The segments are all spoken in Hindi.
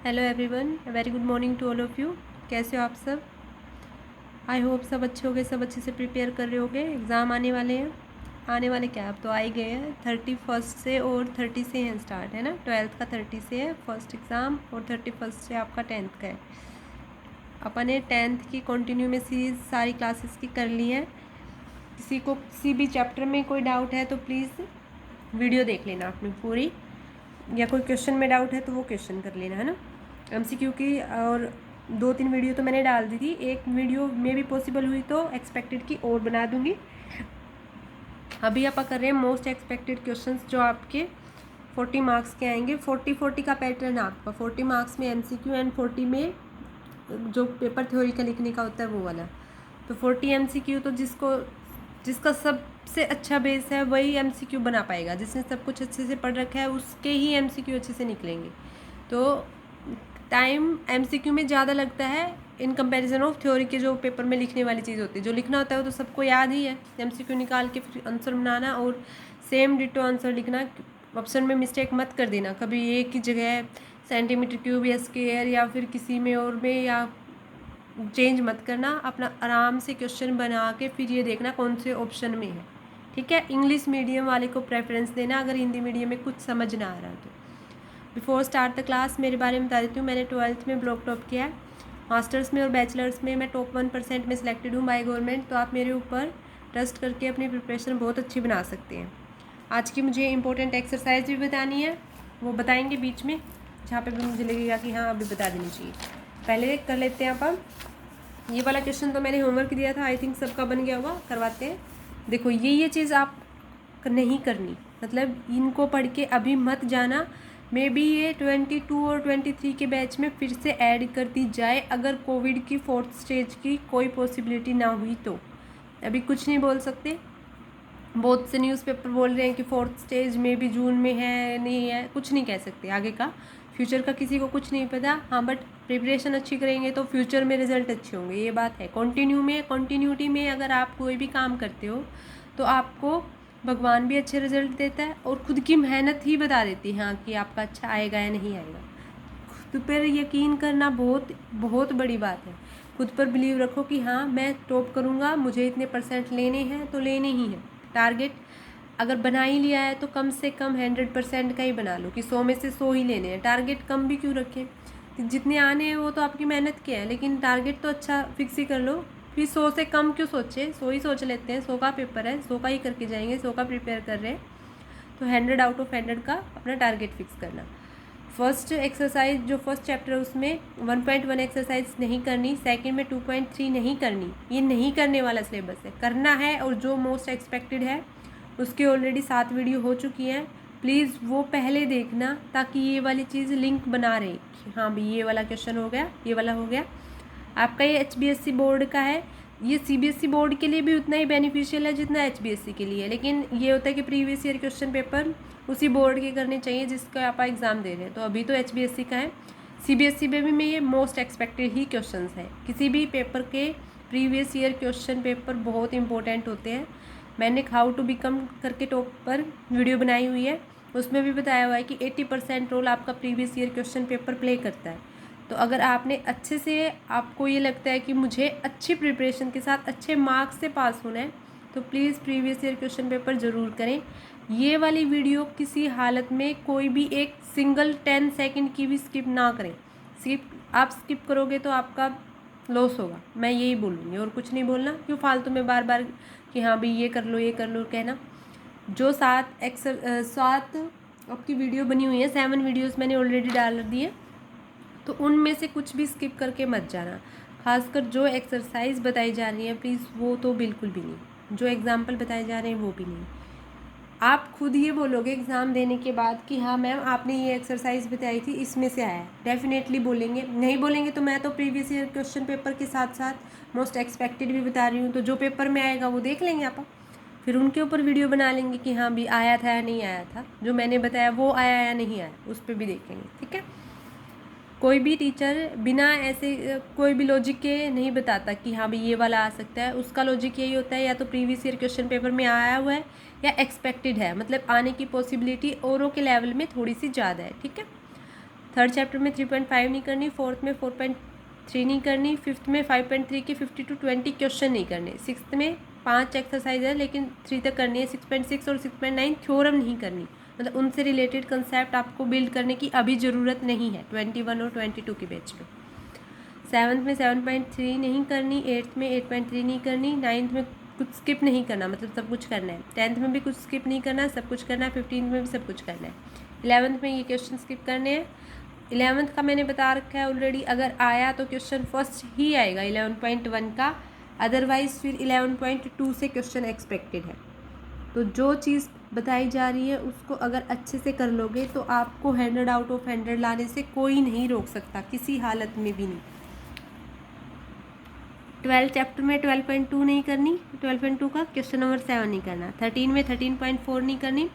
Hello everyone, very good morning to all of you. कैसे हो आप सब? आई होप सब अच्छे हो गए, सब अच्छे से प्रिपेयर कर रहे होगे। एग्ज़ाम आने वाले हैं, आने वाले क्या, अब तो आ ही गए हैं। 31 से और 30 से हैं स्टार्ट, है ना। 12th का 30 से है फर्स्ट एग्ज़ाम और 31 से आपका 10th का है। अपन ने 10th की कंटिन्यू में सीरीज सारी क्लासेस की कर ली है। किसी को किसी भी चैप्टर में कोई डाउट है तो प्लीज़ वीडियो देख लेना आपने पूरी, या कोई क्वेश्चन में डाउट है तो वो क्वेश्चन कर लेना, है ना। एमसीक्यू की और 2-3 वीडियो तो मैंने डाल दी थी, एक वीडियो में भी पॉसिबल हुई तो एक्सपेक्टेड की और बना दूंगी। अभी आप कर रहे हैं मोस्ट एक्सपेक्टेड क्वेश्चंस जो आपके 40 मार्क्स के आएंगे। 40-40 का पैटर्न आपका 40 मार्क्स में एमसीक्यू एंड 40 में जो पेपर थ्योरी का लिखने का होता है वो वाला। तो 40 एमसीक्यू तो जिसका सबसे अच्छा बेस है वही एमसीक्यू बना पाएगा। जिसने सब कुछ अच्छे से पढ़ रखा है उसके ही एमसीक्यू अच्छे से निकलेंगे। तो टाइम एमसीक्यू में ज़्यादा लगता है इन कंपैरिजन ऑफ थ्योरी के जो पेपर में लिखने वाली चीज़ होती है। जो लिखना होता है वो तो सबको याद ही है, एमसीक्यू निकाल के फिर आंसर बनाना और सेम डिटो आंसर लिखना। ऑप्शन में मिस्टेक मत कर देना कभी, एक ही जगह सेंटीमीटर क्यूब या स्क्वायर या फिर किसी में और में या चेंज मत करना। अपना आराम से क्वेश्चन बना के फिर ये देखना कौन से ऑप्शन में है, ठीक है। इंग्लिश मीडियम वाले को प्रेफरेंस देना अगर हिंदी मीडियम में कुछ समझ ना आ रहा तो। बिफोर स्टार्ट द क्लास मेरे बारे में बता देती हूँ। मैंने 12th में ब्लॉक टॉप किया है, मास्टर्स में और बैचलर्स में मैं टॉप 1% में सिलेक्टेड हूँ बाय गवर्नमेंट। तो आप मेरे ऊपर ट्रस्ट करके अपनी प्रिपरेशन बहुत अच्छी बना सकते हैं। आज की मुझे इंपॉर्टेंट एक्सरसाइज भी बतानी है, वो बताएंगे बीच में जहाँ पे भी मुझे लगेगा कि हाँ अभी बता देनी चाहिए। पहले कर लेते हैं अपन ये वाला क्वेश्चन। तो मैंने होमवर्क दिया था, आई थिंक सबका बन गया होगा, करवाते हैं। देखो ये चीज़ आप नहीं करनी, मतलब इनको पढ़ के अभी मत जाना। मे बी ये 22 और 23 के बैच में फिर से ऐड कर दी जाए अगर कोविड की 4th स्टेज की कोई पॉसिबिलिटी ना हुई तो। अभी कुछ नहीं बोल सकते। बहुत से न्यूज़पेपर बोल रहे हैं कि 4th स्टेज में भी जून में है, नहीं है, कुछ नहीं कह सकते। आगे का फ्यूचर का किसी को कुछ नहीं पता। हाँ बट प्रिपरेशन अच्छी करेंगे तो फ्यूचर में रिजल्ट अच्छे होंगे, ये बात है। कंटिन्यूटी में अगर आप कोई भी काम करते हो तो आपको भगवान भी अच्छे रिजल्ट देता है और खुद की मेहनत ही बता देती है हाँ कि आपका अच्छा आएगा या नहीं आएगा। खुद पर यकीन करना बहुत बहुत बड़ी बात है। खुद पर बिलीव रखो कि हाँ मैं टॉप करूँगा, मुझे इतने % लेने हैं तो लेने ही हैं। टारगेट अगर बना ही लिया है तो कम से कम 100% का ही बना लो कि 100 में से 100 ही लेने हैं। टारगेट कम भी क्यों रखें, जितने आने हैं वो तो आपकी मेहनत के हैं, लेकिन टारगेट तो अच्छा फिक्स ही कर लो। फिर 100 से कम क्यों सोचे, 100 ही सोच लेते हैं। 100 का पेपर है, 100 का ही करके जाएंगे, 100 का प्रिपेयर कर रहे हैं तो 100 आउट ऑफ 100 का अपना टारगेट फिक्स करना। फर्स्ट एक्सरसाइज जो फर्स्ट चैप्टर है उसमें 1.1 एक्सरसाइज नहीं करनी, सेकंड में 2.3 नहीं करनी। ये नहीं करने वाला सिलेबस है, करना है। और जो मोस्ट एक्सपेक्टेड है उसकी ऑलरेडी 7 वीडियो हो चुकी हैं, प्लीज़ वो पहले देखना ताकि ये वाली चीज़ लिंक बना रहे कि हाँ भाई ये वाला क्वेश्चन हो गया, ये वाला हो गया। आपका ये HBSC बोर्ड का है, ये CBSE बोर्ड के लिए भी उतना ही बेनिफिशियल है जितना HBSC के लिए है। लेकिन ये होता है कि प्रीवियस ईयर क्वेश्चन पेपर उसी बोर्ड के करने चाहिए जिसका आप एग्ज़ाम दे रहे हैं। तो अभी तो HBSC का है, CBSE में भी ये मोस्ट एक्सपेक्टेड ही क्वेश्चंस है। किसी भी पेपर के प्रीवियस ईयर क्वेश्चन पेपर बहुत इंपॉर्टेंट होते हैं। मैंने हाउ टू बिकम करके टॉप पर वीडियो बनाई हुई है, उसमें भी बताया हुआ है कि 80% रोल आपका previous year question paper play करता है। तो अगर आपने अच्छे से, आपको ये लगता है कि मुझे अच्छी प्रिपरेशन के साथ अच्छे मार्क्स से पास होना है तो please previous year question paper ज़रूर करें। ये वाली वीडियो किसी हालत में कोई भी एक सिंगल 10 सेकंड की भी स्किप ना करें। आप स्किप करोगे तो आपका लॉस होगा, मैं यही बोलूँगी और कुछ नहीं बोलना। क्यों फालतू में बार बार कि हाँ भाई ये कर लो कहना। जो 7 आपकी वीडियो बनी हुई है, 7 वीडियोस मैंने ऑलरेडी डाल दी है, तो उनमें से कुछ भी स्किप करके मत जाना। खासकर जो एक्सरसाइज बताई जा रही है प्लीज़ वो तो बिल्कुल भी नहीं, जो एग्जाम्पल बताए जा रहे हैं वो भी नहीं। आप खुद ये बोलोगे एग्ज़ाम देने के बाद कि हाँ मैम आपने ये एक्सरसाइज बताई थी इसमें से आया है, डेफिनेटली बोलेंगे। नहीं बोलेंगे तो मैं तो प्रीवियस ईयर क्वेश्चन पेपर के साथ साथ मोस्ट एक्सपेक्टेड भी बता रही हूँ, तो जो पेपर में आएगा वो देख लेंगे आप, फिर उनके ऊपर वीडियो बना लेंगे कि हाँ भी आया था या नहीं आया था, जो मैंने बताया वो आया या नहीं आया उस पर भी देखेंगे, ठीक है। कोई भी टीचर बिना ऐसे कोई भी लॉजिक के नहीं बताता कि हाँ भाई ये वाला आ सकता है। उसका लॉजिक यही होता है या तो प्रीवियस ईयर क्वेश्चन पेपर में आया हुआ है या एक्सपेक्टेड है, मतलब आने की पॉसिबिलिटी औरों के लेवल में थोड़ी सी ज़्यादा है, ठीक है। थर्ड चैप्टर में 3.5 नहीं करनी, फोर्थ में 4.3 नहीं करनी, फिफ्थ में 5.3 के 50 to 20 क्वेश्चन नहीं करने, सिक्स्थ में 5 एक्सरसाइज है लेकिन 3 तक करनी है, 6.6 और 6.9 थ्योरम नहीं करनी, मतलब उनसे रिलेटेड कंसेप्ट आपको बिल्ड करने की अभी ज़रूरत नहीं है 21 और 22 के बैच में। सेवन्थ में 7.3 नहीं करनी, एट्थ में 8.3 नहीं करनी, नाइन्थ में कुछ स्किप नहीं करना, मतलब सब कुछ करना है, टेंथ में भी कुछ स्किप नहीं करना, सब कुछ करना है, 15th में भी सब कुछ करना है, 11th में ये क्वेश्चन स्किप करने हैं। 11th का मैंने बता रखा है ऑलरेडी, अगर आया तो क्वेश्चन फर्स्ट ही आएगा 11.1 का, अदरवाइज फिर 11.2 से क्वेश्चन एक्सपेक्टेड है। तो जो चीज़ बताई जा रही है उसको अगर अच्छे से कर लोगे तो आपको 100 आउट ऑफ 100 लाने से कोई नहीं रोक सकता, किसी हालत में भी नहीं। 12 चैप्टर में 12.2 नहीं करनी, 12.2 का क्वेश्चन नंबर 7 नहीं करना, 13 में 13.4 नहीं करनी,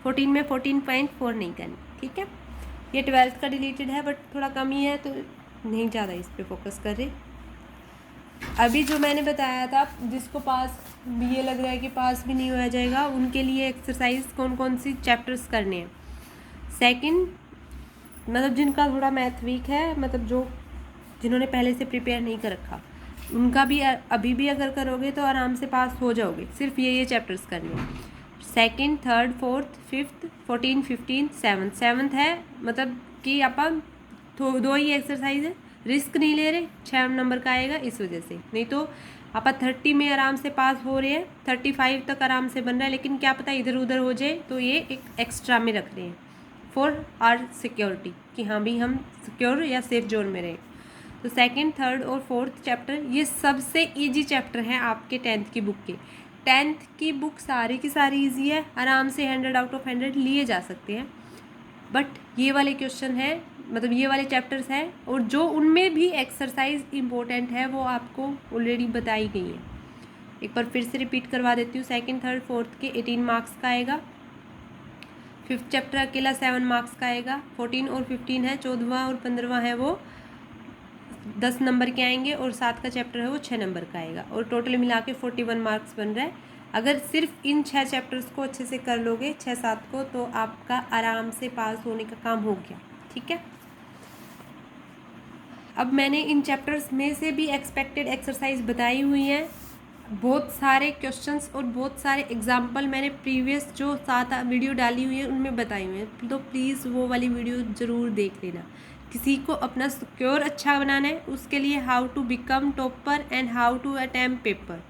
14 में 14.4 नहीं करनी, ठीक है। ये 12th का डिलीटेड है बट थोड़ा कम ही है तो नहीं ज़्यादा इस पर फोकस कर रहे। अभी जो मैंने बताया था जिसको पास भी ये लग रहा है कि पास भी नहीं होया जाएगा, उनके लिए एक्सरसाइज कौन कौन सी चैप्टर्स करने हैं। सेकंड, मतलब जिनका थोड़ा मैथ वीक है, मतलब जो जिन्होंने पहले से प्रिपेयर नहीं कर रखा, उनका भी अभी भी अगर करोगे तो आराम से पास हो जाओगे। सिर्फ ये चैप्टर्स करने हैं, second, third, fourth, fifth, 14, 15, seventh है, मतलब कि अपन दो ही एक्सरसाइज है, रिस्क नहीं ले रहे, 6 नंबर का आएगा इस वजह से, नहीं तो आप 30 में आराम से पास हो रहे हैं, 35 तक आराम से बन रहा है, लेकिन क्या पता इधर उधर हो जाए तो ये एक एक्स्ट्रा में रख रहे हैं फॉर आर सिक्योरिटी कि हाँ भी हम सिक्योर या सेफ जोन में रहें। तो सेकंड, थर्ड और फोर्थ चैप्टर ये सबसे इजी चैप्टर हैं आपके 10th की बुक के। 10th की बुक सारी की सारी इजी है, आराम से 100 आउट ऑफ 100 लिए जा सकते हैं, बट ये वाले क्वेश्चन है, मतलब ये वाले चैप्टर्स हैं और जो उनमें भी एक्सरसाइज इम्पोर्टेंट है वो आपको ऑलरेडी बताई गई है। एक बार फिर से रिपीट करवा देती हूँ, सेकंड, थर्ड, फोर्थ के 18 मार्क्स का आएगा, फिफ्थ चैप्टर अकेला 7 मार्क्स का आएगा, 14 और 15 है, 14वां और 15वां है वो 10 नंबर के आएंगे और 7 का चैप्टर है वो 6 नंबर का आएगा, और टोटल मिला के 41 मार्क्स बन रहा है। अगर सिर्फ इन 6 चैप्टर्स को अच्छे से कर लोगे, 6-7 को, तो आपका आराम से पास होने का काम हो गया, ठीक है। अब मैंने इन चैप्टर्स में से भी एक्सपेक्टेड एक्सरसाइज बताई हुई हैं, बहुत सारे क्वेश्चंस और बहुत सारे एग्जाम्पल मैंने प्रीवियस जो 7 वीडियो डाली हुई है उनमें बताई हुई हैं, तो प्लीज़ वो वाली वीडियो ज़रूर देख लेना। किसी को अपना सिक्योर अच्छा बनाना है, उसके लिए how to become topper and how to attempt paper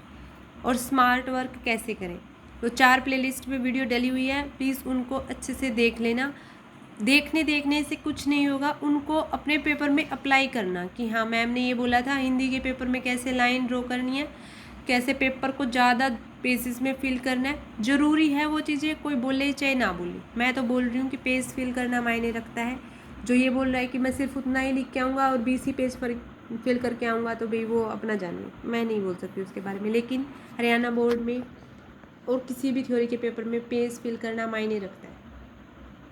और स्मार्ट वर्क कैसे करें, तो 4 प्लेलिस्ट में वीडियो डली हुई है, प्लीज़ उनको अच्छे से देख लेना। देखने से कुछ नहीं होगा, उनको अपने पेपर में अप्लाई करना कि हाँ मैम ने ये बोला था हिंदी के पेपर में कैसे लाइन ड्रॉ करनी है, कैसे पेपर को ज़्यादा पेजेस में फिल करना है, ज़रूरी है वो चीज़ें, कोई बोले चाहे ना बोले। मैं तो बोल रही हूँ कि पेज फिल करना मायने रखता है। जो ये बोल रहा है कि मैं सिर्फ उतना ही लिख के आऊँगा और 20 ही पेज पर फिल करके आऊँगा, तो भाई वो अपना जाने, मैं नहीं बोल सकती उसके बारे में। लेकिन हरियाणा बोर्ड में और किसी भी थ्योरी के पेपर में पेज फिल करना मायने रखता है,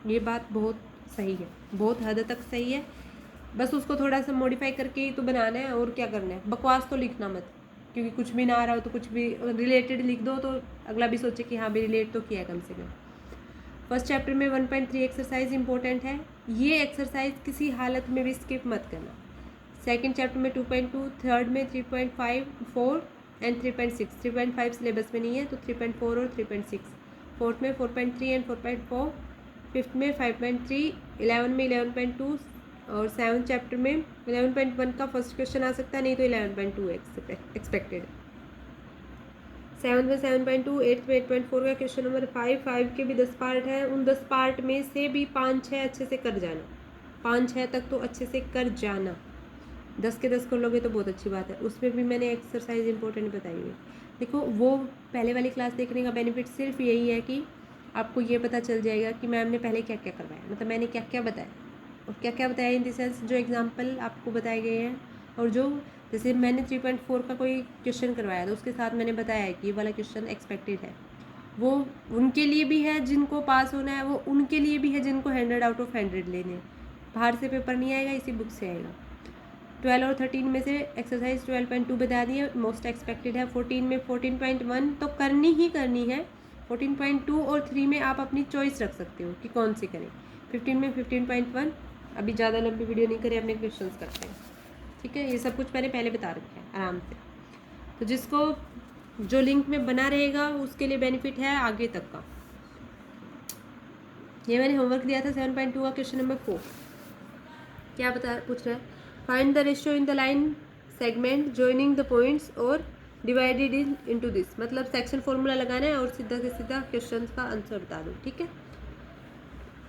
ये बात बहुत सही है, बहुत हद तक सही है। बस उसको थोड़ा सा मॉडिफाई करके ही तो बनाना है, और क्या करना है, बकवास तो लिखना मत, क्योंकि कुछ भी ना आ रहा हो तो कुछ भी रिलेटेड लिख दो तो अगला भी सोचे कि हाँ भी रिलेट तो किया है कम से कम। फर्स्ट चैप्टर में 1.3 एक्सरसाइज इंपॉर्टेंट है, ये एक्सरसाइज किसी हालत में भी स्किप मत करना। सेकंड चैप्टर में 2.2, थर्ड में 3.5, 4 एंड 3.6, 3.5 सिलेबस में नहीं है तो 3.4 और 3.6, फोर्थ में 4.3 एंड 4.4, फिफ्थ में 5.3, 11 में 11.2 और 7th चैप्टर में 11.1 का फर्स्ट क्वेश्चन आ सकता है, नहीं तो 11.2 एक्सपेक्टेड। 7th में 7.2, 8th में 8.4 का क्वेश्चन नंबर 5 के भी 10 पार्ट है, उन 10 पार्ट में से भी 5-6 अच्छे से कर जाना, 5-6 तक तो अच्छे से कर जाना, 10 के 10 कर लोगे तो बहुत अच्छी बात है। उसमें भी मैंने एक्सरसाइज इंपॉर्टेंट बताई हुई है। देखो वो पहले वाली क्लास देखने का बेनिफिट सिर्फ यही है कि आपको ये पता चल जाएगा कि मैम ने पहले क्या क्या करवाया, मतलब मैंने क्या क्या बताया और क्या क्या बताया इन द सेंस जो एग्जांपल आपको बताए गए हैं, और जो जैसे मैंने 3.4 का कोई क्वेश्चन करवाया तो उसके साथ मैंने बताया है कि ये वाला क्वेश्चन एक्सपेक्टेड है, वो उनके लिए भी है जिनको पास होना है, वो उनके लिए भी है जिनको 100 आउट ऑफ 100 लेने, बाहर से पेपर नहीं आएगा, इसी बुक से आएगा। 12 और 13 में से एक्सरसाइज 12.2 बता दी है, मोस्ट एक्सपेक्टेड है। 14 में 14.1 तो करनी ही करनी है, 14.2 और 3 में आप अपनी चॉइस रख सकते हो कि कौन सी करें। 15 में 15.1, अभी ज़्यादा लंबी वीडियो नहीं करें, अपने क्वेश्चंस करते हैं, ठीक है। ये सब कुछ मैंने पहले बता रखा है आराम से, तो जिसको जो लिंक में बना रहेगा उसके लिए बेनिफिट है आगे तक का। ये मैंने होमवर्क दिया था 7.2 का क्वेश्चन नंबर 4। क्या पूछ रहा है, find the ratio in the line segment joining the points और डिवाइडेड इनटू दिस। मतलब सेक्शन फॉर्मूला लगाना है और सीधा से सीधा क्वेश्चन का आंसर बता दो, ठीक है।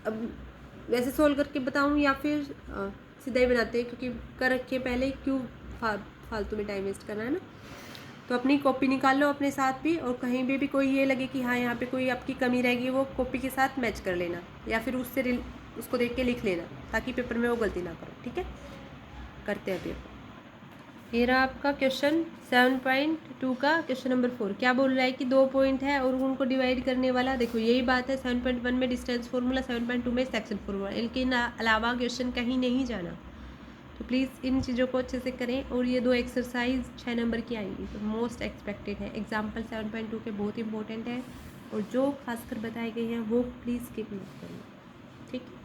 अब वैसे सोल्व करके बताऊँ या फिर सीधा ही बनाते हैं, क्योंकि कर रखिए पहले, क्यों फालतू में टाइम वेस्ट करना है ना। तो अपनी कॉपी निकाल लो अपने साथ भी, और कहीं भी कोई ये लगे कि हाँ यहाँ पे कोई आपकी कमी रहेगी, वो कॉपी के साथ मैच कर लेना, या फिर उसको देख के लिख लेना, ताकि पेपर में वो गलती ना करो, ठीक है। करते हैं पेपर। ये रहा आपका क्वेश्चन 7.2 का क्वेश्चन नंबर 4। क्या बोल रहा है कि 2 पॉइंट है और उनको डिवाइड करने वाला, देखो यही बात है 7.1 में डिस्टेंस फार्मूला, 7.2 में सेक्शन फार्मूला, इनके अलावा क्वेश्चन कहीं नहीं जाना। तो प्लीज़ इन चीज़ों को अच्छे से करें। और ये 2 एक्सरसाइज 6 नंबर की आएंगी, तो मोस्ट एक्सपेक्टेड है। एग्जाम्पल 7.2 के बहुत इंपॉर्टेंट है, और जो खासकर बताई गई हैं वो प्लीज़ स्किप मत करें, ठीक है।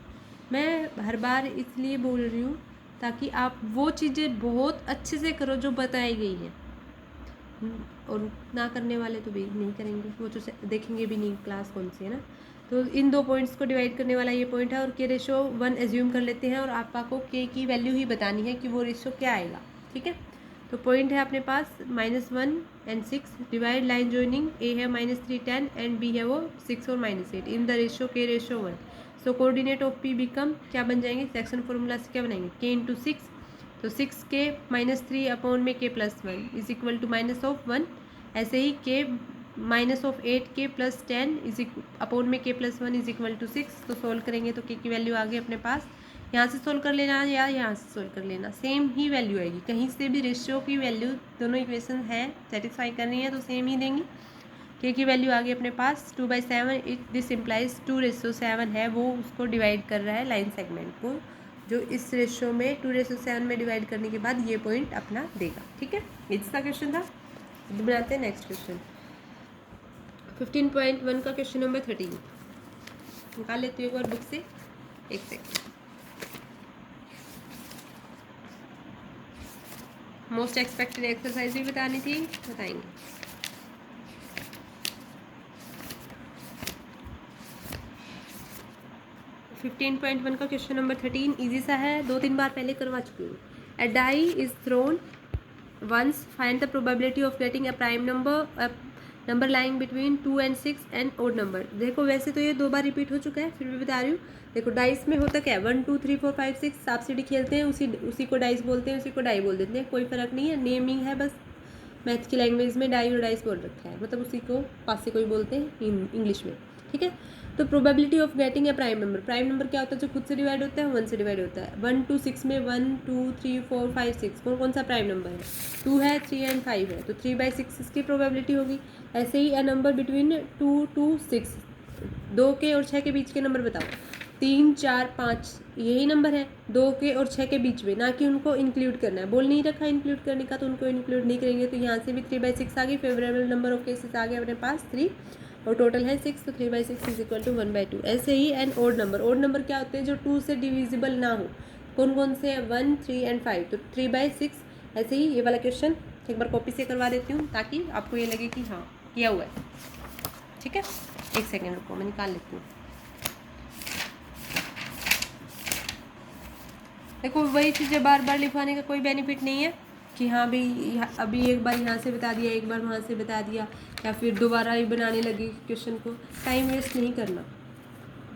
मैं हर बार इसलिए बोल रही हूँ ताकि आप वो चीज़ें बहुत अच्छे से करो जो बताई गई हैं, और ना करने वाले तो भी नहीं करेंगे, वो तो देखेंगे भी नहीं क्लास कौन सी है ना। तो इन 2 पॉइंट्स को डिवाइड करने वाला ये पॉइंट है, और के रेशो 1 एज्यूम कर लेते हैं, और आपको के की वैल्यू ही बतानी है कि वो रेशो क्या आएगा, ठीक है। तो पॉइंट है अपने पास -1 and 6, डिवाइड लाइन जॉइनिंग, ए है -3 10 एंड बी है वो 6 और -8 इन द रेशो के ratio 1। So coordinate of P become क्या बन जाएंगे, सेक्शन फॉर्मूला से क्या बनाएंगे, के इंटू 6, तो 6k -3 अपॉन में k + 1 इज इक्वल टू -1। ऐसे ही k -8k + 10 इज अपॉन में k + 1 इज इक्वल टू 6। तो सोल्व करेंगे तो k की वैल्यू आ गई अपने पास, यहाँ से सोल्व कर लेना या यहाँ से सोल्व कर लेना, सेम ही वैल्यू आएगी। कहीं से भी रेशियो की वैल्यू, दोनों इक्वेशन है सेटिस्फाई करनी है तो सेम ही देंगी। k की वैल्यू आ गई अपने पास 2/7, दिस इम्प्लाइज 2:7 है, वो उसको डिवाइड कर रहा है लाइन सेगमेंट को, जो इस रेशियो में 2:7 में डिवाइड करने के बाद ये पॉइंट अपना देगा, ठीक है। इसका क्वेश्चन था। बनाते हैं नेक्स्ट क्वेश्चन 15.1 का क्वेश्चन नंबर 13। निकाल लेती हूँ एक बार बुक से, एक सेकेंड। मोस्ट एक्सपेक्टेड एक्सरसाइज भी बतानी थी, बताएंगे। फिफ्टीन 15.1 का क्वेश्चन नंबर 13 इजी सा है, 2-3 बार पहले करवा चुकी हूँ। A die is thrown once, find the probability of getting a prime number lying between 2 and 6 and odd number. देखो वैसे तो ये 2 बार रिपीट हो चुका है, फिर भी बता रही हूँ। देखो डाइस में होता क्या है, 1 2 3 4 5 6 सांप सीढ़ी खेलते हैं, उसी को डाइस बोलते हैं, उसी को डाई बोल देते हैं, कोई फ़र्क नहीं है, नेमिंग है बस। मैथ की लैंग्वेज में डाई और डाइस बोल रखा है, मतलब उसी को पास से कोई बोलते हैं इंग्लिश में, ठीक है। तो probability of getting a prime number क्या होता है, जो खुद से डिवाइड होता है 1 से डिवाइड होता है। 1 2 6 में 1 2 3 4 5 6 कौन सा प्राइम नंबर है, 2 है, 3 एंड 5 है, तो 3/6 इसकी प्रोबेबिलिटी होगी। ऐसे ही ए नंबर बिटवीन 2 2 6, 2 के और 6 के बीच के नंबर बताओ, 3 4 5 यही नंबर है 2 के और 6 के बीच में, ना कि उनको इंक्लूड करना है, बोल नहीं रखा इंक्लूड करने का, तो उनको इंक्लूड नहीं करेंगे। तो यहाँ से भी 3/6 आ गई, फेवरेबल नंबर ऑफ केसेस आ गए अपने पास 3, और टोटल है 6, तो 3/6 इज इक्वल टू 1/2। ऐसे ही एंड ओड नंबर क्या होते हैं, जो 2 से डिविजिबल ना हो, कौन से हैं, 1 3 एंड 5, तो 3/6। ऐसे ही ये वाला क्वेश्चन एक बार कॉपी से करवा देती हूँ, ताकि आपको ये लगे कि हाँ किया हुआ है, ठीक है। एक सेकेंड रुको, मैं निकाल लेती हूँ। देखो वही चीज़ें बार बार लिखवाने का कोई बेनिफिट नहीं है कि हाँ भाई अभी एक बार यहाँ से बता दिया, एक बार वहाँ से बता दिया, या फिर दोबारा ही बनाने लगी क्वेश्चन को। टाइम वेस्ट नहीं करना,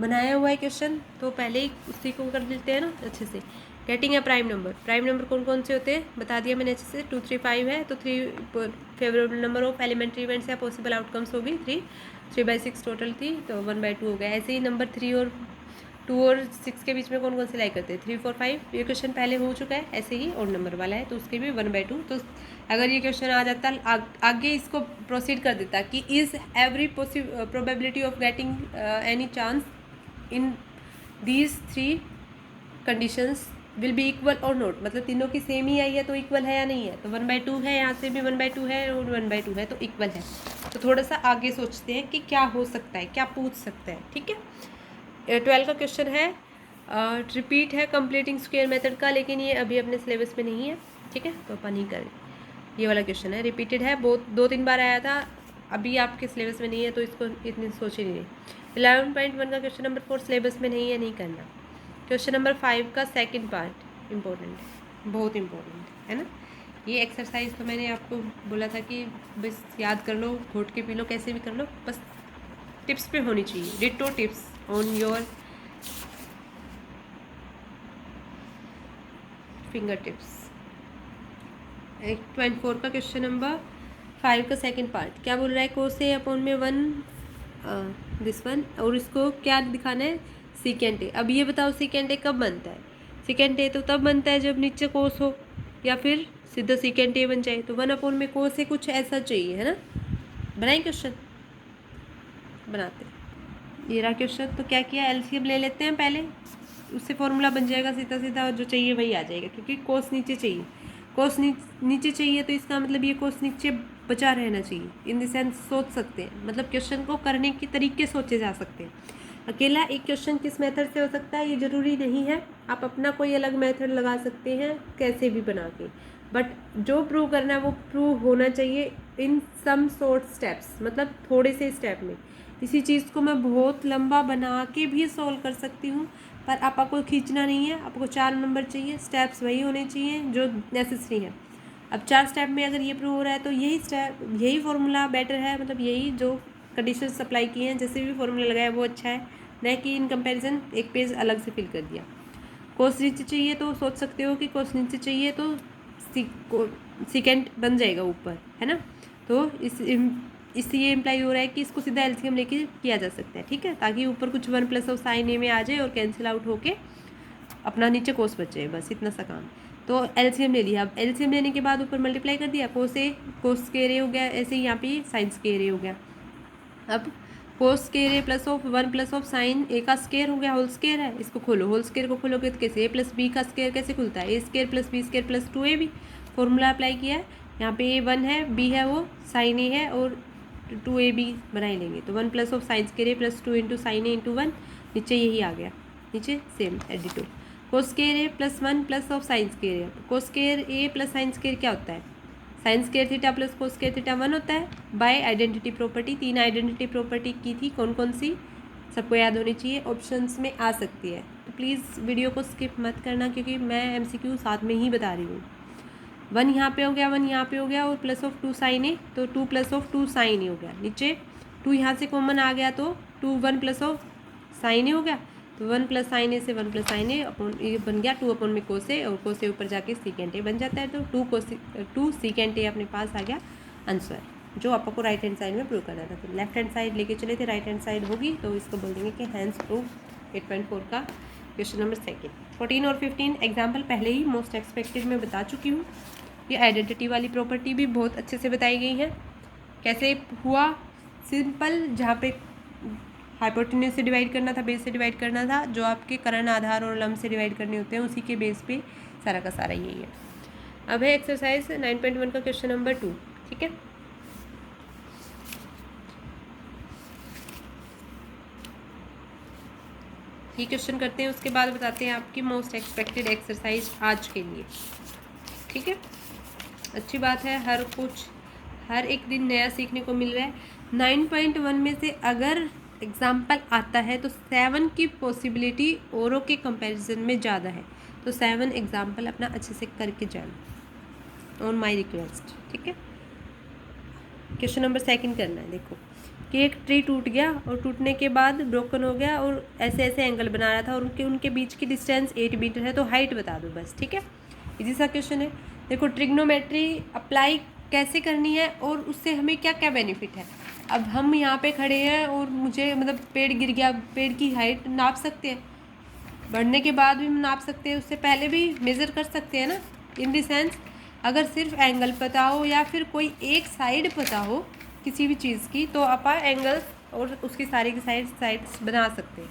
बनाया हुआ है क्वेश्चन तो पहले ही उसी को कर लेते हैं ना अच्छे से। गेटिंग ए प्राइम नंबर कौन से होते हैं बता दिया मैंने अच्छे से, 2 3 5 है, तो 3 favourable number of elementary events या पॉसिबल आउटकम्स होगी 3/6 टोटल थी, तो 1/2 हो गया। ऐसे ही नंबर 2 और 6 के बीच में कौन से लाई करते हैं, 3 4 5, ये क्वेश्चन पहले हो चुका है। ऐसे ही और नंबर वाला है तो उसके भी 1/2। तो अगर ये क्वेश्चन आ जाता आगे इसको प्रोसीड कर देता कि is every probability of getting any chance in these 3 conditions will be equal और नॉट, मतलब तीनों की सेम ही आई है तो इक्वल है या नहीं है, तो 1/2 है, यहाँ से भी 1/2 है और 1/2 है, तो इक्वल है। तो थोड़ा सा आगे सोचते हैं कि क्या हो सकता है, क्या पूछ सकता है, ठीक है। 12 का क्वेश्चन है, रिपीट है कंप्लीटिंग स्क्वायर मेथड का, लेकिन ये अभी अपने सिलेबस में नहीं है, ठीक है, तो अपन नहीं करें। ये वाला क्वेश्चन है, रिपीटेड है, बहुत 2-3 बार आया था, अभी आपके सिलेबस में नहीं है, तो इसको इतनी सोच ही नहीं। 11.1 का क्वेश्चन नंबर 4 सिलेबस में नहीं है, नहीं करना। क्वेश्चन नंबर 5 का सेकंड पार्ट इम्पोर्टेंट है, बहुत इम्पोर्टेंट है ना। ये एक्सरसाइज तो मैंने आपको बोला था कि बस याद कर लो, घोट के पी लो, कैसे भी कर लो, बस टिप्स पे होनी चाहिए, ditto tips on your finger tips. 8.4 का क्वेश्चन नंबर 5 का सेकंड पार्ट क्या बोल रहा है, कोस ए अपॉन में 1 दिस वन, और इसको क्या दिखाना है, सीकेंट ए। अब ये बताओ सीकेंट ए कब बनता है, सीकेंट ए तो तब बनता है जब नीचे कोस हो, या फिर सीधा सीकेंट ए बन जाए। तो 1 अपॉन में कोस ए कुछ ऐसा चाहिए, है ना। बनाए क्वेश्चन, बनाते हैं। ये रहा क्वेश्चन, तो क्या किया, एलसीएम ले लेते हैं पहले, उससे फॉर्मूला बन जाएगा सीधा सीधा, और जो चाहिए वही आ जाएगा, क्योंकि कोस नीचे चाहिए, कोस नीचे चाहिए, तो इसका मतलब ये कोस नीचे बचा रहना चाहिए। इन द सेंस सोच सकते हैं, मतलब क्वेश्चन को करने के तरीके सोचे जा सकते हैं। अकेला एक क्वेश्चन किस मेथड से हो सकता है ये ज़रूरी नहीं है, आप अपना कोई अलग मेथड लगा सकते हैं कैसे भी बना के, बट जो प्रूव करना है वो प्रूव होना चाहिए इन सम शॉर्ट स्टेप्स, मतलब थोड़े से स्टेप में। इसी चीज़ को मैं बहुत लंबा बना के भी सॉल्व कर सकती हूँ, पर आपको खींचना नहीं है, आपको 4 नंबर चाहिए, स्टेप्स वही होने चाहिए जो नेसेसरी है। अब 4 स्टेप में अगर ये प्रूव हो रहा है तो यही स्टेप, यही फॉर्मूला बेटर है, मतलब यही जो कंडीशन अप्लाई किए हैं, जैसे भी फॉर्मूला लगाया वो अच्छा है, न कि इन कंपैरिजन एक पेज अलग से फिल कर दिया। कोस नीचे चाहिए तो सोच सकते हो कि कोस नीचे चाहिए तो सीकेंट बन जाएगा ऊपर, है ना। तो इससे ये इम्प्लाई हो रहा है कि इसको सीधा एलसीएम लेके किया जा सकता है, ठीक है, ताकि ऊपर कुछ 1 प्लस ऑफ साइन ए में आ जाए और कैंसिल आउट होके अपना नीचे कोस बच जाए, बस इतना सा काम। तो एलसीएम ले लिया, अब एलसीएम लेने के बाद ऊपर मल्टीप्लाई कर दिया, कोस ए कोस के रे हो गया, ऐसे ही यहाँ पे साइंस के रे हो गया। अब कोस के रे plus of 1 plus of sine a का स्केयर हो गया, होल स्केयर है, इसको खोलो, होल स्केयर को खोलोगे तो कैसे, ए प्लस बी का स्केयर कैसे खुलता है, a square plus b square plus 2ab, formula apply किया है। यहाँ पे ए 1 है, बी है वो साइन ए है, और 2ab बना ही लेंगे, तो 1 plus of sine square a plus 2 into sine a into 1, नीचे यही आ गया, नीचे सेम एडिटो। Cos square a plus 1 plus of sine square a, cos square a plus sine square क्या होता है, sine square theta plus cos square theta 1 होता है, by identity property. 3 identity property की थी, कौन कौन सी, सबको याद होनी चाहिए, ऑप्शंस में आ सकती है, तो प्लीज़ वीडियो को स्किप मत करना, क्योंकि मैं एमसीक्यू साथ में ही बता रही हूँ। 1 यहाँ पे हो गया, 1 यहाँ पे हो गया, और प्लस ऑफ 2 साइन ए, तो 2 प्लस ऑफ 2 साइन ए हो गया, नीचे 2 यहाँ से कॉमन आ गया, तो 2 1 प्लस ऑफ साइन ए हो गया, तो 1 प्लस साइन ए से 1 प्लस साइन ए अपॉन ये बन गया 2 अपॉन में कोस ए, और कोस ए ऊपर जाके सीकेंट ए बन जाता है, तो 2 सीकेंट ए अपने पास आ गया आंसर, जो आपको राइट हैंड साइड में प्रूव करना था। तो लेफ्ट हैंड साइड लेके चले थे, राइट हैंड साइड होगी, तो इसको बोल देंगे कि हैंस प्रूव 8.4 का क्वेश्चन नंबर 2। 14 और 15 एग्जाम्पल पहले ही मोस्ट एक्सपेक्टेड में बता चुकी हूँ। ये आइडेंटिटी वाली प्रॉपर्टी भी बहुत अच्छे से बताई गई है, कैसे हुआ, सिंपल, जहाँ पे हाइपोटेन्यूज से डिवाइड करना था, बेस से डिवाइड करना था, जो आपके कर्ण आधार और लंब से डिवाइड करने होते हैं, उसी के बेस पे सारा का सारा यही है। अब है एक्सरसाइज 9.1 का क्वेश्चन नंबर 2, ठीक है। ये क्वेश्चन करते हैं, उसके बाद बताते हैं आपकी मोस्ट एक्सपेक्टेड एक्सरसाइज आज के लिए, ठीक है। अच्छी बात है, हर एक दिन नया सीखने को मिल रहा है। 9.1 में से अगर एग्जाम्पल आता है तो 7 की पॉसिबिलिटी औरों के कंपैरिजन में ज़्यादा है, तो 7 एग्जाम्पल अपना अच्छे से करके जाना, ऑन माय रिक्वेस्ट, ठीक है। क्वेश्चन नंबर 2 करना है, देखो कि एक ट्री टूट गया, और टूटने के बाद ब्रोकन हो गया, और ऐसे ऐसे एंगल बना रहा था, और उनके बीच की डिस्टेंस 8 मीटर है, तो हाइट बता दो बस, ठीक है। इजी सा क्वेश्चन है। देखो ट्रिग्नोमेट्री अप्लाई कैसे करनी है और उससे हमें क्या क्या बेनिफिट है। अब हम यहाँ पे खड़े हैं और मुझे मतलब पेड़ गिर गया, पेड़ की हाइट नाप सकते हैं, बढ़ने के बाद भी नाप सकते हैं, उससे पहले भी मेज़र कर सकते हैं ना। इन द सेंस अगर सिर्फ एंगल पता हो या फिर कोई एक साइड पता हो किसी भी चीज़ की, तो आप एंगल्स और उसकी सारी की साइड्स बना सकते हैं,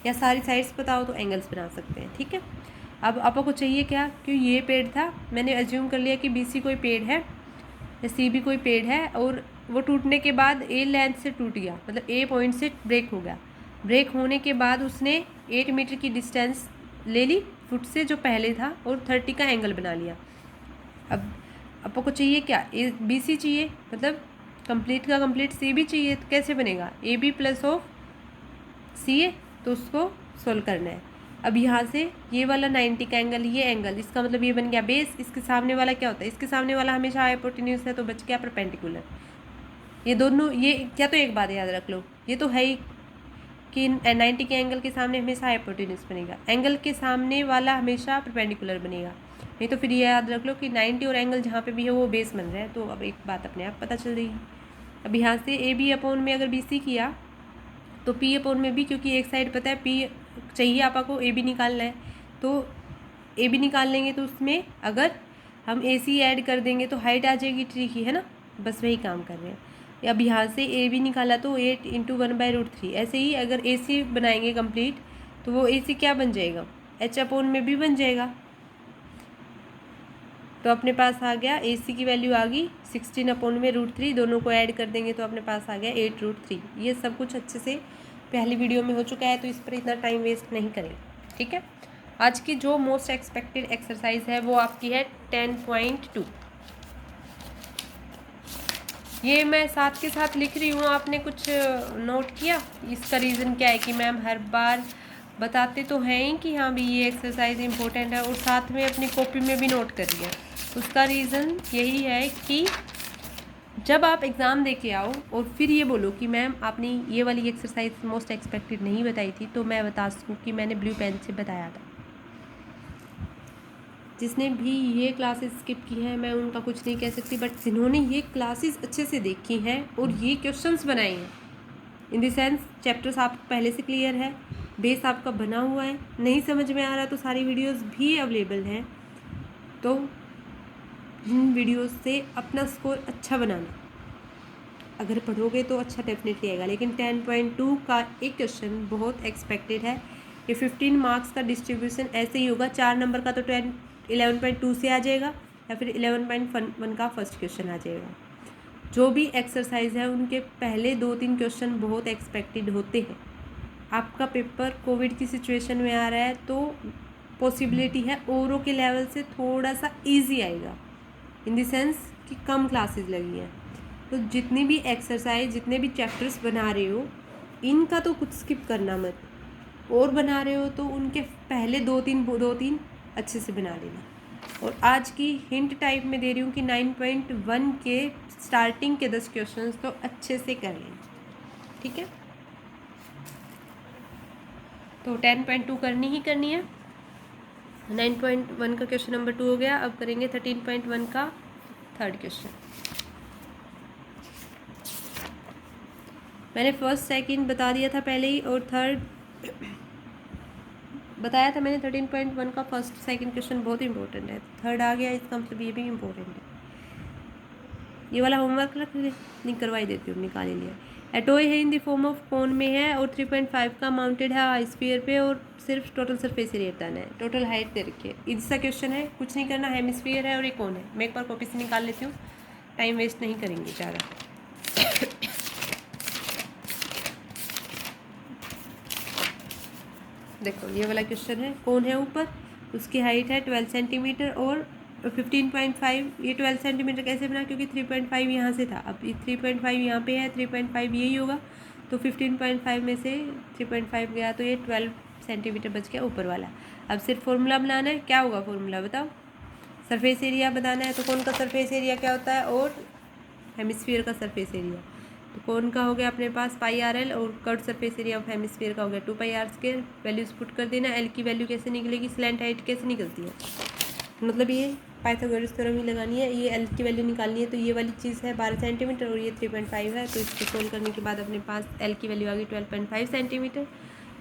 या सारी साइड्स पता हो तो एंगल्स बना सकते हैं, ठीक है। अब आपको चाहिए क्या, कि ये पेड़ था, मैंने एज्यूम कर लिया कि BC कोई पेड़ है या CB कोई पेड़ है, और वो टूटने के बाद A लेंथ से टूट गया, मतलब A पॉइंट से ब्रेक हो गया। ब्रेक होने के बाद उसने 8 मीटर की डिस्टेंस ले ली फुट से जो पहले था और 30 का एंगल बना लिया। अब आपको चाहिए क्या, BC चाहिए, मतलब कंप्लीट का कंप्लीट CB चाहिए। तो कैसे बनेगा, AB प्लस ऑफ CA, तो उसको सोल्व करना है। अब यहाँ से ये वाला 90 का एंगल, ये एंगल, इसका मतलब ये बन गया बेस। इसके सामने वाला क्या होता है, इसके सामने वाला हमेशा हाइपोटेन्यूज है, तो बच गया परपेंडिकुलर। ये दोनों, ये क्या, तो एक बात याद रख लो, ये तो है ही कि 90 के एंगल के सामने हमेशा हाइपोटेन्यूज बनेगा, एंगल के सामने वाला हमेशा परपेंडिकुलर बनेगा। नहीं तो फिर ये याद रख लो कि 90 और एंगल जहाँ पे भी है वो बेस बन रहा है। तो अब एक बात अपने आप पता चल रही है। अब यहाँ से AB अपॉन में अगर BC किया तो P अपॉन में भी, क्योंकि एक साइड पता है P चाहिए आपा को, AB निकालना है, तो AB निकाल लेंगे तो उसमें अगर हम AC ऐड कर देंगे तो हाइट आ जाएगी ट्री की, है ना, बस वही काम कर रहे हैं। अब यहाँ से AB निकाला तो 8 × 1/√3। ऐसे ही अगर AC बनाएंगे कंप्लीट तो वो AC क्या बन जाएगा, H अपॉन में भी बन जाएगा। तो अपने पास आ गया AC की वैल्यू आ गई 16 अपॉन में √3, दोनों को ऐड कर देंगे तो अपने पास आ गया 8√3। ये सब कुछ अच्छे से पहली वीडियो में हो चुका है, तो इस पर इतना टाइम वेस्ट नहीं करें, ठीक है। आज की जो मोस्ट एक्सपेक्टेड एक्सरसाइज है वो आपकी है 10.2। ये मैं साथ के साथ लिख रही हूँ, आपने कुछ नोट किया? इसका रीज़न क्या है कि मैम हर बार बताते तो हैं ही कि हाँ भी ये एक्सरसाइज इम्पोर्टेंट है, और साथ में अपनी कॉपी में भी नोट कर लिया। उसका रीज़न यही है कि जब आप एग्ज़ाम दे के आओ और फिर ये बोलो कि मैम आपने ये वाली एक्सरसाइज मोस्ट एक्सपेक्टेड नहीं बताई थी, तो मैं बता सकूँ कि मैंने ब्लू पेन से बताया था। जिसने भी ये क्लासेस स्किप की हैं मैं उनका कुछ नहीं कह सकती, बट जिन्होंने ये क्लासेस अच्छे से देखी हैं और ये क्वेश्चंस बनाए हैं, इन द सेंस चैप्टर्स आपको पहले से क्लियर है, बेस आपका बना हुआ है, नहीं समझ में आ रहा तो सारी वीडियोस भी अवेलेबल हैं। तो इन वीडियोस से अपना स्कोर अच्छा बनाना, अगर पढ़ोगे तो अच्छा डेफिनेटली आएगा। लेकिन 10.2 का एक क्वेश्चन बहुत एक्सपेक्टेड है। ये 15 मार्क्स का डिस्ट्रीब्यूशन ऐसे ही होगा, 4 नंबर का तो 11.2 से आ जाएगा, या फिर 11.1 का फर्स्ट क्वेश्चन आ जाएगा। जो भी एक्सरसाइज है उनके पहले 2-3 क्वेश्चन बहुत एक्सपेक्टेड होते हैं। आपका पेपर कोविड की सिचुएशन में आ रहा है तो पॉसिबिलिटी है औरों के लेवल से थोड़ा सा इजी आएगा, इन द सेंस कि कम क्लासेस लगी हैं। तो जितनी भी एक्सरसाइज, जितने भी चैप्टर्स बना रहे हो, इनका तो कुछ स्किप करना मत, और बना रहे हो तो उनके पहले 2-3 अच्छे से बना लेना। और आज की हिंट टाइप में दे रही हूँ कि 9.1 के स्टार्टिंग के 10 क्वेश्चंस तो अच्छे से कर लेना, ठीक है। तो 10.2 करनी ही करनी है। 9.1 का क्वेश्चन नंबर 2 हो गया। अब करेंगे 13.1 का थर्ड क्वेश्चन। मैंने फर्स्ट सेकंड बता दिया था पहले ही, और थर्ड बताया था मैंने। 13.1 का फर्स्ट सेकंड क्वेश्चन बहुत इंपॉर्टेंट है, थर्ड आ गया, इसका मतलब ये भी इम्पोर्टेंट है। ये वाला होमवर्क रख ले, नहीं करवाई देती हूँ, निकाल ही लिया। एटोय है in the form of cone में है और 3.5 का माउंटेड है स्फीयर पे, और सिर्फ टोटल सरफेस एरिया बताना है, टोटल हाइट दे रखी है। इसका क्वेश्चन है, कुछ नहीं करना, हेमिस्फीयर है और ये कौन है। मैं एक बार कॉपी से निकाल लेती हूँ, टाइम वेस्ट नहीं करेंगे ज़्यादा। देखो ये वाला क्वेश्चन है, कौन है ऊपर, उसकी हाइट है 12 सेंटीमीटर और 15.5। ये 12 सेंटीमीटर कैसे बना, क्योंकि 3.5 यहाँ से था, अब 3.5 यहाँ पे है, 3.5 यही होगा, तो 15.5 में से 3.5 गया तो ये 12 सेंटीमीटर बच गया ऊपर वाला। अब सिर्फ फॉर्मूला बनाना है, क्या होगा फॉर्मूला बताओ, सरफेस एरिया बताना है। तो कौन का सरफेस एरिया क्या होता है, और हेमिस्फीयर का सरफेस एरिया। तो कौन का हो गया अपने पास πRL, और curve surface area of hemisphere का हो गया 2πr²। वैल्यूज पुट कर देना। एल की वैल्यू कैसे निकलेगी, स्लैंट हाइट कैसे निकलती है, मतलब ये पाइथागोरस थ्योरम ही लगानी है। ये एल की वैल्यू निकालनी है, तो ये वाली चीज़ है 12 सेंटीमीटर और ये 3.5 है, तो इसको सोल्व करने के बाद अपने पास एल की वैल्यू आ गई 12.5 सेंटीमीटर।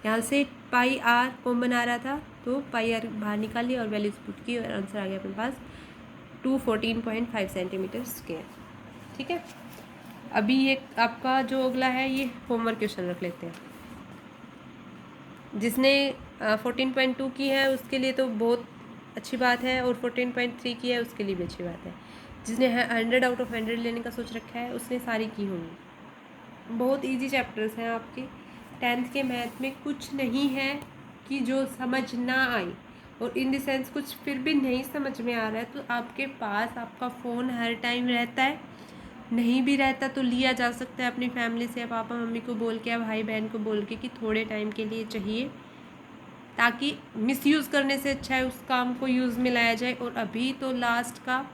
यहाँ से πr कॉमन आ रहा था तो πr बाहर निकाली और वैल्यूज पुट की, और आंसर आ गया अपने पास 214.5 सेंटीमीटर स्क्वायर, ठीक है। अभी ये आपका जो अगला है ये होमवर्क क्वेश्चन रख लेते हैं। जिसने 14.2 की है उसके लिए तो बहुत अच्छी बात है, और 14.3 की है उसके लिए भी अच्छी बात है। जिसने 100 आउट ऑफ 100 लेने का सोच रखा है उसने सारी की होंगी। बहुत इजी चैप्टर्स हैं आपके। 10th के मैथ में कुछ नहीं है कि जो समझ ना आए, और इन द सेंस कुछ फिर भी नहीं समझ में आ रहा है तो आपके पास आपका फ़ोन हर टाइम रहता है। नहीं भी रहता तो लिया जा सकता है अपनी फैमिली से, पापा मम्मी को बोल के या भाई बहन को बोल के कि थोड़े टाइम के लिए चाहिए, ताकि मिसयूज़ करने से अच्छा है उस काम को यूज़ में लाया जाए। और अभी तो लास्ट का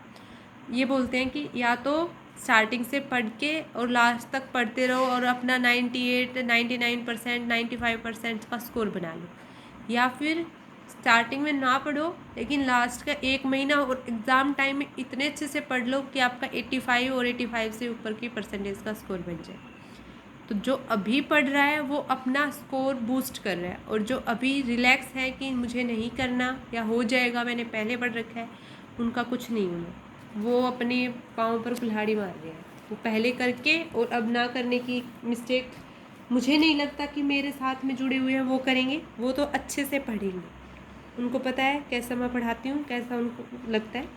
ये बोलते हैं कि या तो स्टार्टिंग से पढ़ के और लास्ट तक पढ़ते रहो और अपना 98, 99%, 95% का स्कोर बना लो, या फिर स्टार्टिंग में ना पढ़ो लेकिन लास्ट का 1 महीना और एग्ज़ाम टाइम में इतने अच्छे से पढ़ लो कि आपका 85 और 85 से ऊपर की परसेंटेज का स्कोर बन जाए। तो जो अभी पढ़ रहा है वो अपना स्कोर बूस्ट कर रहा है, और जो अभी रिलैक्स है कि मुझे नहीं करना या हो जाएगा मैंने पहले पढ़ रखा है, उनका कुछ नहीं होना, वो अपने पाँव पर कुल्हाड़ी मार रहे हैं। वो पहले करके और अब ना करने की मिस्टेक मुझे नहीं लगता कि मेरे साथ में जुड़े हुए हैं वो करेंगे। वो तो अच्छे से पढ़ेंगे, उनको पता है कैसा मैं पढ़ाती हूँ, कैसा उनको लगता है।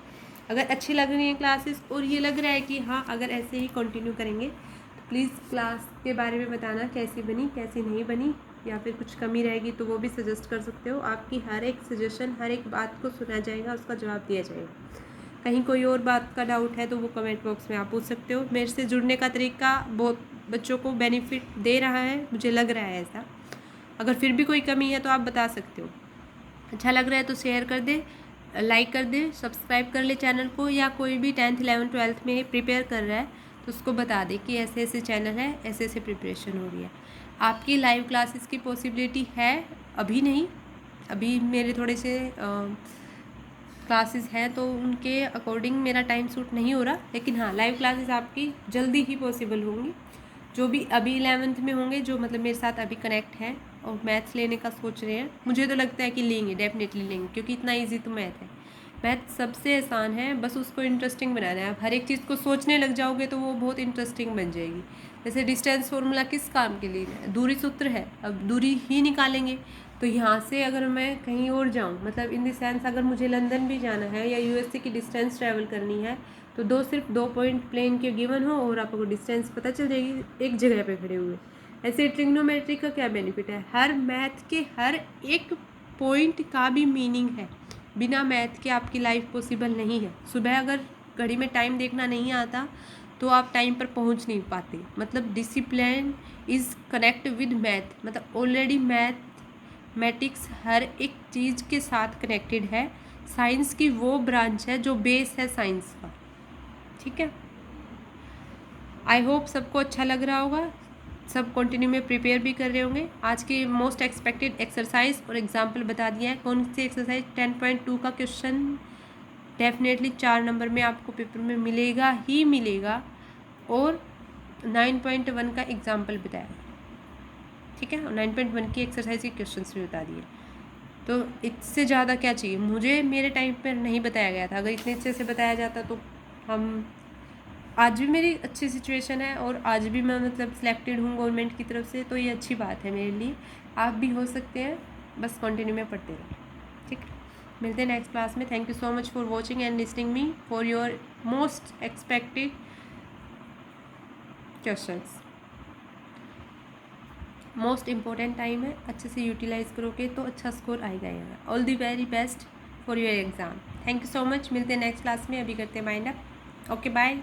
अगर अच्छी लग रही है क्लासेस और ये लग रहा है कि हाँ अगर ऐसे ही कंटिन्यू करेंगे तो प्लीज़ क्लास के बारे में बताना कैसी बनी कैसी नहीं बनी, या फिर कुछ कमी रहेगी तो वो भी सजेस्ट कर सकते हो। आपकी हर एक सजेशन, हर एक बात को सुना जाएगा, उसका जवाब दिया जाएगा। कहीं कोई और बात का डाउट है तो वो कमेंट बॉक्स में आप पूछ सकते हो। मेरे से जुड़ने का तरीका बहुत बच्चों को बेनिफिट दे रहा है, मुझे लग रहा है ऐसा। अगर फिर भी कोई कमी है तो आप बता सकते हो। अच्छा लग रहा है तो शेयर कर दे, लाइक कर दे, सब्सक्राइब कर ले चैनल को, या कोई भी 10th 11th 12th में प्रिपेयर कर रहा है तो उसको बता दे कि ऐसे ऐसे चैनल है, ऐसे ऐसे प्रिपरेशन हो रही है। आपकी लाइव क्लासेस की पॉसिबिलिटी है, अभी नहीं, अभी मेरे थोड़े से क्लासेस हैं तो उनके अकॉर्डिंग मेरा टाइम सूट नहीं हो रहा, लेकिन हाँ लाइव क्लासेस आपकी जल्दी ही पॉसिबल होंगी। जो भी अभी 11th में होंगे, जो मतलब मेरे साथ अभी कनेक्ट हैं और मैथ्स लेने का सोच रहे हैं, मुझे तो लगता है कि लेंगे, डेफिनेटली लेंगे, क्योंकि इतना इजी तो मैथ है। मैथ सबसे आसान है, बस उसको इंटरेस्टिंग बनाना है। आप हर एक चीज़ को सोचने लग जाओगे तो वो बहुत इंटरेस्टिंग बन जाएगी। जैसे डिस्टेंस फार्मूला किस काम के लिए है, दूरी सूत्र है, अब दूरी ही निकालेंगे। तो यहाँ से अगर मैं कहीं और जाऊँ, मतलब इन द सेंस अगर मुझे लंदन भी जाना है या यूएसए की डिस्टेंस ट्रैवल करनी है, तो सिर्फ 2 पॉइंट प्लेन के गिवन हो और आपको डिस्टेंस पता चल जाएगी एक जगह पे खड़े हुए। ऐसे ट्रिग्नोमेट्री का क्या बेनिफिट है, हर मैथ के हर एक पॉइंट का भी मीनिंग है। बिना मैथ के आपकी लाइफ पॉसिबल नहीं है। सुबह अगर घड़ी में टाइम देखना नहीं आता तो आप टाइम पर पहुंच नहीं पाते। मतलब discipline is connect with math, मतलब ऑलरेडी मैथमेटिक्स हर एक चीज़ के साथ कनेक्टेड है। साइंस की वो ब्रांच है जो बेस है साइंस का, ठीक है। आई होप सबको अच्छा लग रहा होगा, सब कंटिन्यू में प्रिपेयर भी कर रहे होंगे। आज की मोस्ट एक्सपेक्टेड एक्सरसाइज और एग्जाम्पल बता दिया है। कौन सी एक्सरसाइज, 10.2 का क्वेश्चन डेफिनेटली 4 नंबर में आपको पेपर में मिलेगा ही मिलेगा, और 9.1 का एग्जाम्पल बताया, ठीक है, और 9.1 की एक्सरसाइज के क्वेश्चन भी बता दिए। तो इससे ज़्यादा क्या चाहिए मुझे, मेरे टाइम पर नहीं बताया गया था। अगर इतने अच्छे से बताया जाता तो हम, आज भी मेरी अच्छी सिचुएशन है और आज भी मैं मतलब सिलेक्टेड हूँ गवर्नमेंट की तरफ से, तो ये अच्छी बात है मेरे लिए। आप भी हो सकते हैं, बस कंटिन्यू में पढ़ते रहो, ठीक है। मिलते हैं नेक्स्ट क्लास में। Thank you so much for watching and listening me for your most expected questions. Most important time है, अच्छे से यूटिलाइज करोगे तो अच्छा स्कोर आएगा यहाँ। All the very best for your exam. Thank you so much, मिलते हैं नेक्स्ट क्लास में। अभी करते हैं माइंड अप। Okay bye.